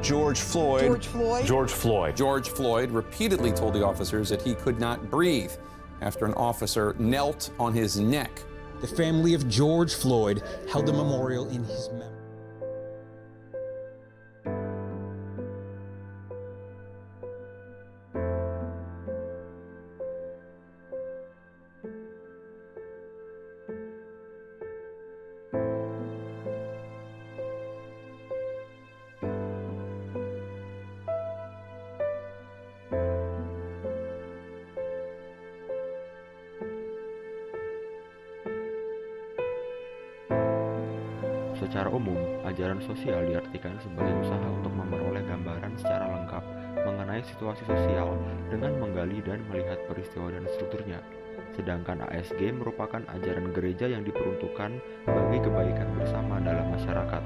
George Floyd repeatedly told the officers that he could not breathe after an officer knelt on his neck. The family of George Floyd held a memorial in his memory. Secara umum, ajaran sosial diartikan sebagai usaha untuk memperoleh gambaran secara lengkap mengenai situasi sosial dengan menggali dan melihat peristiwa dan strukturnya. Sedangkan ASG merupakan ajaran gereja yang diperuntukkan bagi kebaikan bersama dalam masyarakat.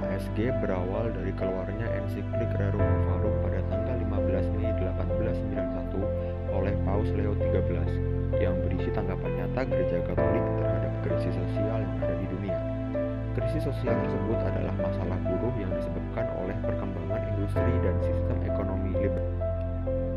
ASG berawal dari keluarnya ensiklik Rerum Novarum pada tanggal 15 Mei 1891 oleh Paus Leo XIII yang berisi tanggapan nyata gereja Katolik terhadap krisis sosial yang ada di dunia. Krisis sosial tersebut adalah masalah buruh yang disebabkan oleh perkembangan industri dan sistem ekonomi liberal.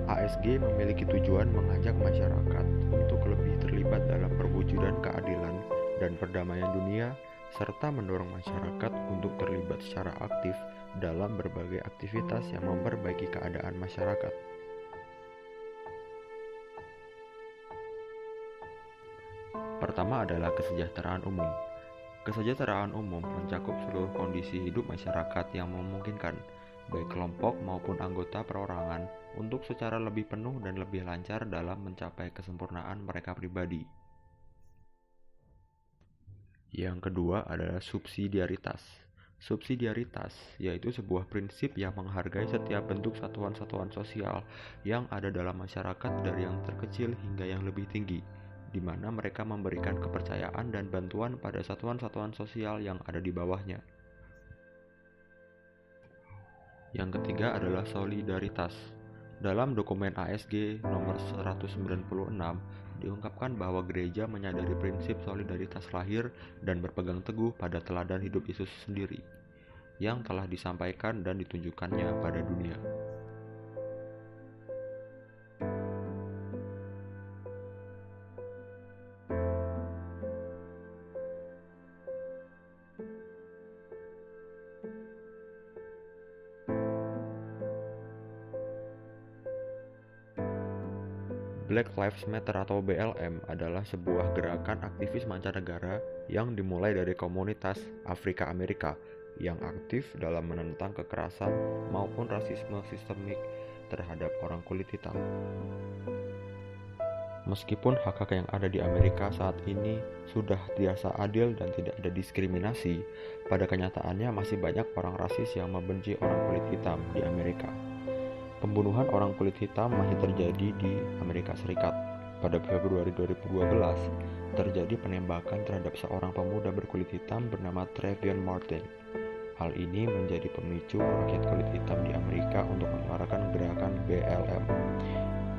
ASG memiliki tujuan mengajak masyarakat untuk lebih terlibat dalam perwujudan keadilan dan perdamaian dunia, serta mendorong masyarakat untuk terlibat secara aktif dalam berbagai aktivitas yang memperbaiki keadaan masyarakat. Pertama adalah kesejahteraan umum. Kesejahteraan umum mencakup seluruh kondisi hidup masyarakat yang memungkinkan, baik kelompok maupun anggota perorangan, untuk secara lebih penuh dan lebih lancar dalam mencapai kesempurnaan mereka pribadi. Yang kedua adalah subsidiaritas. Subsidiaritas yaitu sebuah prinsip yang menghargai setiap bentuk satuan-satuan sosial yang ada dalam masyarakat dari yang terkecil hingga yang lebih tinggi, di mana mereka memberikan kepercayaan dan bantuan pada satuan-satuan sosial yang ada di bawahnya. Yang ketiga adalah solidaritas. Dalam dokumen ASG nomor 196 diungkapkan bahwa gereja menyadari prinsip solidaritas lahir dan berpegang teguh pada teladan hidup Yesus sendiri, yang telah disampaikan dan ditunjukkannya pada dunia. Black Lives Matter atau BLM adalah sebuah gerakan aktivis mancanegara yang dimulai dari komunitas Afrika Amerika yang aktif dalam menentang kekerasan maupun rasisme sistemik terhadap orang kulit hitam. Meskipun hak-hak yang ada di Amerika saat ini sudah dirasa adil dan tidak ada diskriminasi, pada kenyataannya masih banyak orang rasis yang membenci orang kulit hitam di Amerika. Pembunuhan orang kulit hitam masih terjadi di Amerika Serikat. Pada Februari 2012, terjadi penembakan terhadap seorang pemuda berkulit hitam bernama Trayvon Martin. Hal ini menjadi pemicu rakyat kulit hitam di Amerika untuk menyuarakan gerakan BLM.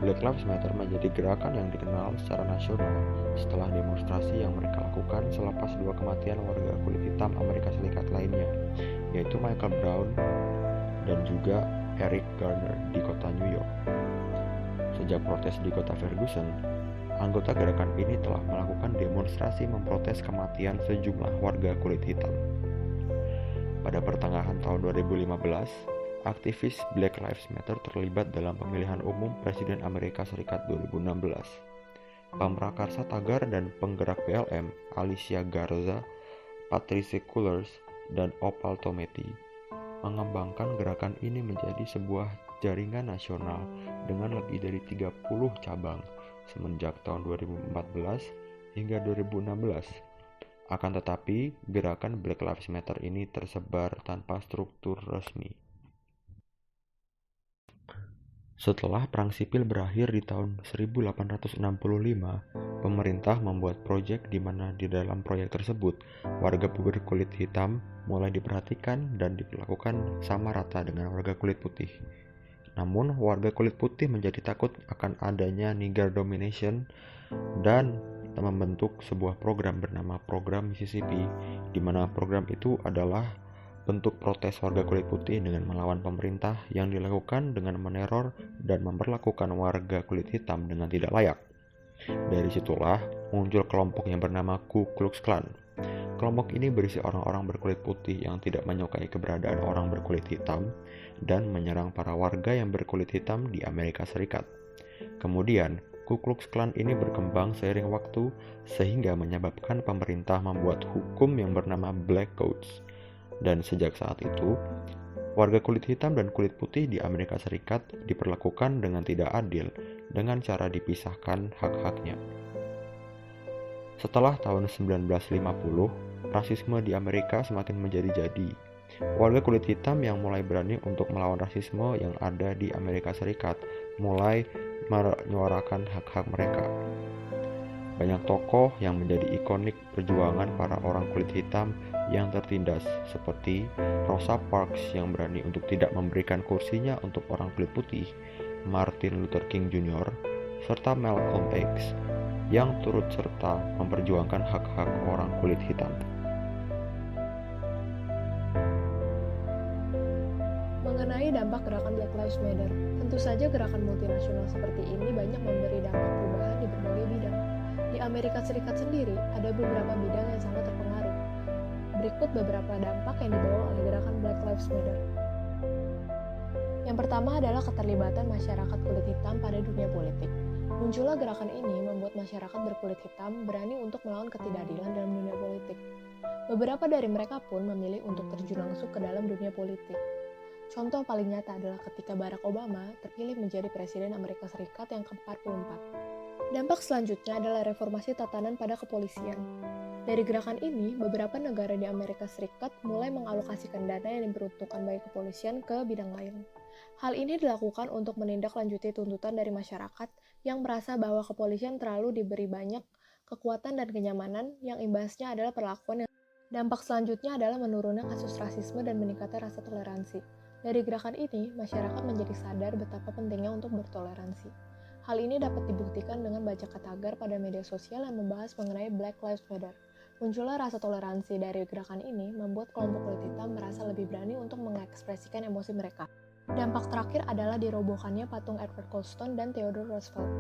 Black Lives Matter menjadi gerakan yang dikenal secara nasional setelah demonstrasi yang mereka lakukan selepas 2 kematian warga kulit hitam Amerika Serikat lainnya, yaitu Michael Brown dan juga Eric Garner di kota New York. Sejak protes di kota Ferguson, anggota gerakan ini telah melakukan demonstrasi memprotes kematian sejumlah warga kulit hitam. Pada pertengahan tahun 2015, aktivis Black Lives Matter terlibat dalam pemilihan umum Presiden Amerika Serikat 2016. Pemrakarsa tagar dan penggerak BLM Alicia Garza, Patrice Cullors, dan Opal Tometi mengembangkan gerakan ini menjadi sebuah jaringan nasional dengan lebih dari 30 cabang semenjak tahun 2014 hingga 2016. Akan tetapi, gerakan Black Lives Matter ini tersebar tanpa struktur resmi. Setelah Perang Sipil berakhir di tahun 1865, pemerintah membuat proyek di mana di dalam proyek tersebut, warga berkulit hitam mulai diperhatikan dan diperlakukan sama rata dengan warga kulit putih. Namun, warga kulit putih menjadi takut akan adanya Nigger Domination dan membentuk sebuah program bernama Program Mississippi, di mana program itu adalah bentuk protes warga kulit putih dengan melawan pemerintah yang dilakukan dengan meneror dan memperlakukan warga kulit hitam dengan tidak layak. Dari situlah muncul kelompok yang bernama Ku Klux Klan. Kelompok ini berisi orang-orang berkulit putih yang tidak menyukai keberadaan orang berkulit hitam dan menyerang para warga yang berkulit hitam di Amerika Serikat. Kemudian, Ku Klux Klan ini berkembang seiring waktu sehingga menyebabkan pemerintah membuat hukum yang bernama Black Codes. Dan sejak saat itu, warga kulit hitam dan kulit putih di Amerika Serikat diperlakukan dengan tidak adil dengan cara dipisahkan hak-haknya. Setelah tahun 1950, rasisme di Amerika semakin menjadi-jadi. Warga kulit hitam yang mulai berani untuk melawan rasisme yang ada di Amerika Serikat mulai menyuarakan hak-hak mereka. Banyak tokoh yang menjadi ikonik perjuangan para orang kulit hitam yang tertindas, seperti Rosa Parks yang berani untuk tidak memberikan kursinya untuk orang kulit putih, Martin Luther King Jr., serta Malcolm X yang turut serta memperjuangkan hak-hak orang kulit hitam. Mengenai dampak gerakan Black Lives Matter, tentu saja gerakan multinasional seperti ini banyak memberi dampak perubahan di berbagai bidang. Di Amerika Serikat sendiri, ada beberapa bidang yang sangat terpengaruh. Berikut beberapa dampak yang dibawa oleh gerakan Black Lives Matter. Yang pertama adalah keterlibatan masyarakat kulit hitam pada dunia politik. Munculnya gerakan ini membuat masyarakat berkulit hitam berani untuk melawan ketidakadilan dalam dunia politik. Beberapa dari mereka pun memilih untuk terjun langsung ke dalam dunia politik. Contoh paling nyata adalah ketika Barack Obama terpilih menjadi Presiden Amerika Serikat yang ke-44. Dampak selanjutnya adalah reformasi tatanan pada kepolisian. Dari gerakan ini, beberapa negara di Amerika Serikat mulai mengalokasikan dana yang diperuntukkan bagi kepolisian ke bidang lain. Hal ini dilakukan untuk menindaklanjuti tuntutan dari masyarakat yang merasa bahwa kepolisian terlalu diberi banyak kekuatan dan kenyamanan yang imbasnya adalah perlakuan yang... Dampak selanjutnya adalah menurunnya kasus rasisme dan meningkatnya rasa toleransi. Dari gerakan ini, masyarakat menjadi sadar betapa pentingnya untuk bertoleransi. Hal ini dapat dibuktikan dengan baca tagar pada media sosial yang membahas mengenai Black Lives Matter. Munculnya rasa toleransi dari gerakan ini membuat kelompok kulit hitam merasa lebih berani untuk mengekspresikan emosi mereka. Dampak terakhir adalah dirobohkannya patung Edward Colston dan Theodore Roosevelt.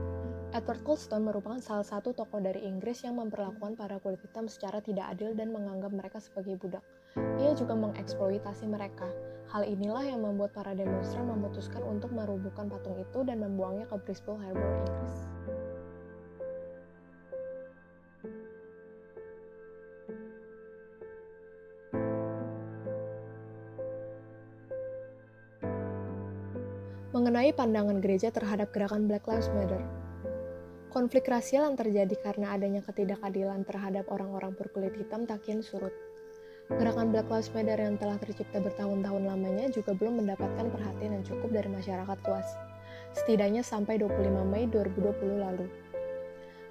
Edward Colston merupakan salah satu tokoh dari Inggris yang memperlakukan para kulit hitam secara tidak adil dan menganggap mereka sebagai budak. Ia juga mengeksploitasi mereka. Hal inilah yang membuat para demonstran memutuskan untuk merobohkan patung itu dan membuangnya ke Bristol Harbor, Inggris. Mengenai pandangan gereja terhadap gerakan Black Lives Matter. Konflik rasial yang terjadi karena adanya ketidakadilan terhadap orang-orang berkulit hitam tak kian surut. Gerakan Black Lives Matter yang telah tercipta bertahun-tahun lamanya juga belum mendapatkan perhatian yang cukup dari masyarakat luas, setidaknya sampai 25 Mei 2020 lalu.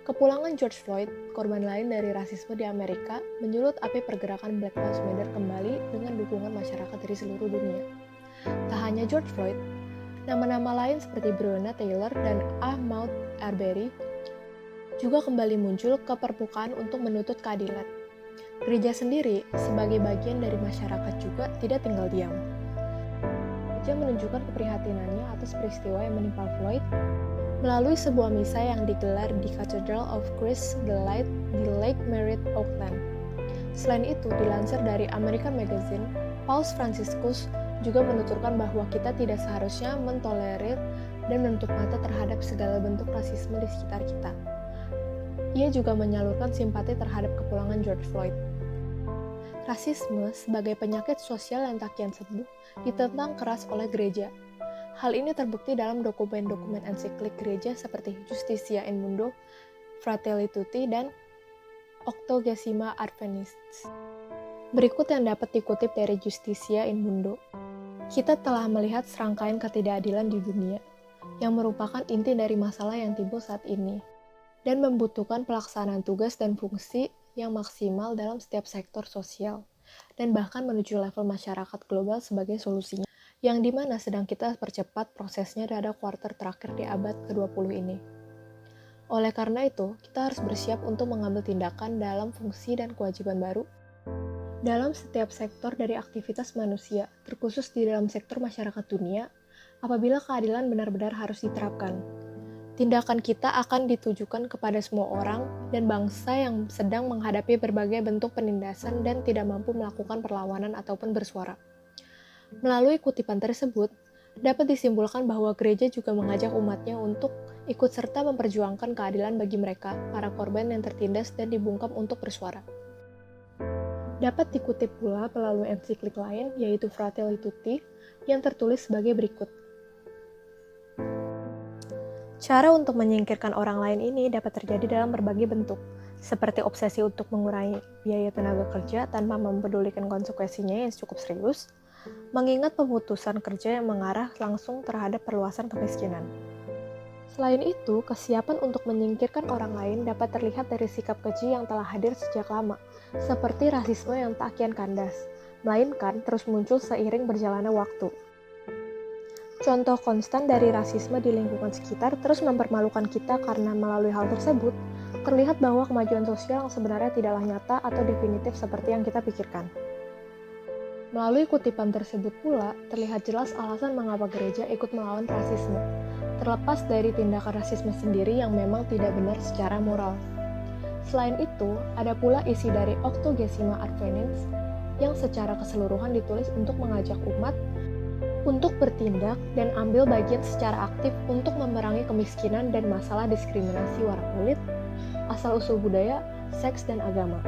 Kepulangan George Floyd, korban lain dari rasisme di Amerika, menyulut api pergerakan Black Lives Matter kembali dengan dukungan masyarakat dari seluruh dunia. Tak hanya George Floyd, nama-nama lain seperti Breonna Taylor dan Ahmaud Arbery juga kembali muncul ke permukaan untuk menuntut keadilan. Gereja sendiri, sebagai bagian dari masyarakat juga tidak tinggal diam. Gereja menunjukkan keprihatinannya atas peristiwa yang menimpa Floyd melalui sebuah misa yang digelar di Cathedral of Christ the Light di Lake Merritt, Oakland. Selain itu, dilansir dari American Magazine, Paus Franciscus juga menuturkan bahwa kita tidak seharusnya mentolerir dan menutup mata terhadap segala bentuk rasisme di sekitar kita. Ia juga menyalurkan simpati terhadap kepulangan George Floyd. Rasisme sebagai penyakit sosial yang tak kian sembuh ditentang keras oleh gereja. Hal ini terbukti dalam dokumen-dokumen ensiklik gereja seperti Justitia in Mundo, Fratelli Tutti, dan Octogesima Advenists. Berikut yang dapat dikutip dari Justitia in Mundo. Kita telah melihat serangkaian ketidakadilan di dunia, yang merupakan inti dari masalah yang timbul saat ini, dan membutuhkan pelaksanaan tugas dan fungsi yang maksimal dalam setiap sektor sosial, dan bahkan menuju level masyarakat global sebagai solusinya, yang dimana sedang kita percepat prosesnya pada kuarter terakhir di abad ke-20 ini. Oleh karena itu, kita harus bersiap untuk mengambil tindakan dalam fungsi dan kewajiban baru dalam setiap sektor dari aktivitas manusia, terkhusus di dalam sektor masyarakat dunia, apabila keadilan benar-benar harus diterapkan. Tindakan kita akan ditujukan kepada semua orang dan bangsa yang sedang menghadapi berbagai bentuk penindasan dan tidak mampu melakukan perlawanan ataupun bersuara. Melalui kutipan tersebut, dapat disimpulkan bahwa gereja juga mengajak umatnya untuk ikut serta memperjuangkan keadilan bagi mereka, para korban yang tertindas dan dibungkam untuk bersuara. Dapat dikutip pula melalui ensiklik lain, yaitu Fratelli Tutti, yang tertulis sebagai berikut. Cara untuk menyingkirkan orang lain ini dapat terjadi dalam berbagai bentuk, seperti obsesi untuk mengurangi biaya tenaga kerja tanpa mempedulikan konsekuensinya yang cukup serius, mengingat pemutusan kerja yang mengarah langsung terhadap perluasan kemiskinan. Selain itu, kesiapan untuk menyingkirkan orang lain dapat terlihat dari sikap keji yang telah hadir sejak lama, seperti rasisme yang tak kian kandas, melainkan terus muncul seiring berjalannya waktu. Contoh konstan dari rasisme di lingkungan sekitar terus mempermalukan kita karena melalui hal tersebut, terlihat bahwa kemajuan sosial yang sebenarnya tidaklah nyata atau definitif seperti yang kita pikirkan. Melalui kutipan tersebut pula, terlihat jelas alasan mengapa gereja ikut melawan rasisme, terlepas dari tindakan rasisme sendiri yang memang tidak benar secara moral. Selain itu, ada pula isi dari Octogesima Advenists yang secara keseluruhan ditulis untuk mengajak umat untuk bertindak dan ambil bagian secara aktif untuk memerangi kemiskinan dan masalah diskriminasi warna kulit, asal-usul budaya, seks, dan agama.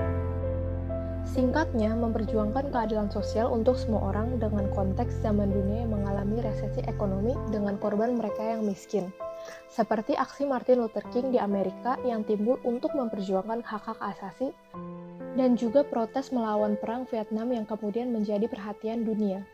Singkatnya, memperjuangkan keadilan sosial untuk semua orang dengan konteks zaman dunia yang mengalami resesi ekonomi dengan korban mereka yang miskin. Seperti aksi Martin Luther King di Amerika yang timbul untuk memperjuangkan hak-hak asasi, dan juga protes melawan perang Vietnam yang kemudian menjadi perhatian dunia.